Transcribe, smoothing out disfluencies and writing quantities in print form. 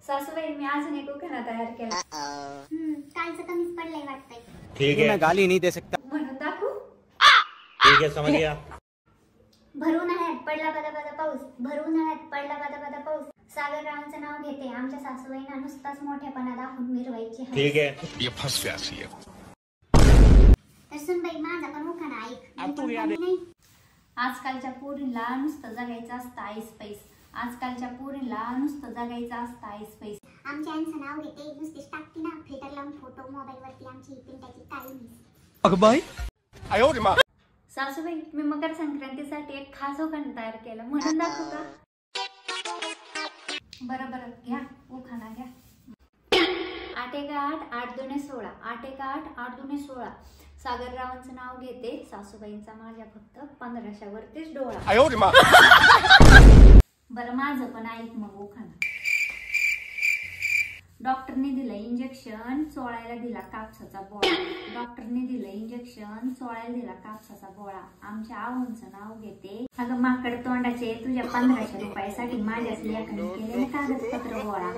सासूबाई मी अजून एक उखाणा तयार केला. कालचं कमीच पडलंय वाटतंय. ठीक है, मैं गाली नहीं दे सकता. म्हणून दाखवू. ठीक है, समझ गया. भर उन्हाळ्यात पडला बदा बदा पाऊस, भर उन्हाळ्यात पडला बदा बदा पाऊस. सागररावांचं नाव घेते, आमच्या सासूबाईंना नुसताच मोठेपणा दाखवून मिरवायची. ठीक है. ये फंस गया सी. तर सुनबाई माझा पण उखाणा ऐक. नाही आजकालच्या पोरींला नुसतं जगायचं असतं आईस पैस. आजकालच्या पोरींला नुसतं जगायचं असतं आईस पैस. आमच्या आईचं नाव घेते, नुसतीच टाकते ना फिल्टर लावून फोटो मोबाईल वरती आमची पिंटाची काळी मिस. अगबाई आयो रे मा. सासूबाई मी मकर संक्रांतीसाठी एक खास उखाणा तयार केलं, म्हणून दाखवू का? बरं बरं घ्या उखाणा घ्या. 8 एका 8 8 दुने 16. 8 एका 8 8 दुने 16. सागररावांचं नाव घेते, सासूबाईंचा माझ्या फक्त 1500 वरतीच डोळा. आयो रे मा. बरं माझं पण ऐक मग उखाणा. डॉक्टरने दिलं इंजेक्शन, चोळायला दिला कापसाचा बोळा. डॉक्टरने दिलं इंजेक्शन, चोळायला दिला कापसाचा बोळा. आमच्या आऊंचं नाव घेते, अगं माकड तोंडाचे, तुझ्या 1500 रुपयासाठी माझ्याच लेकाने केलेले कागदपत्र गोळा.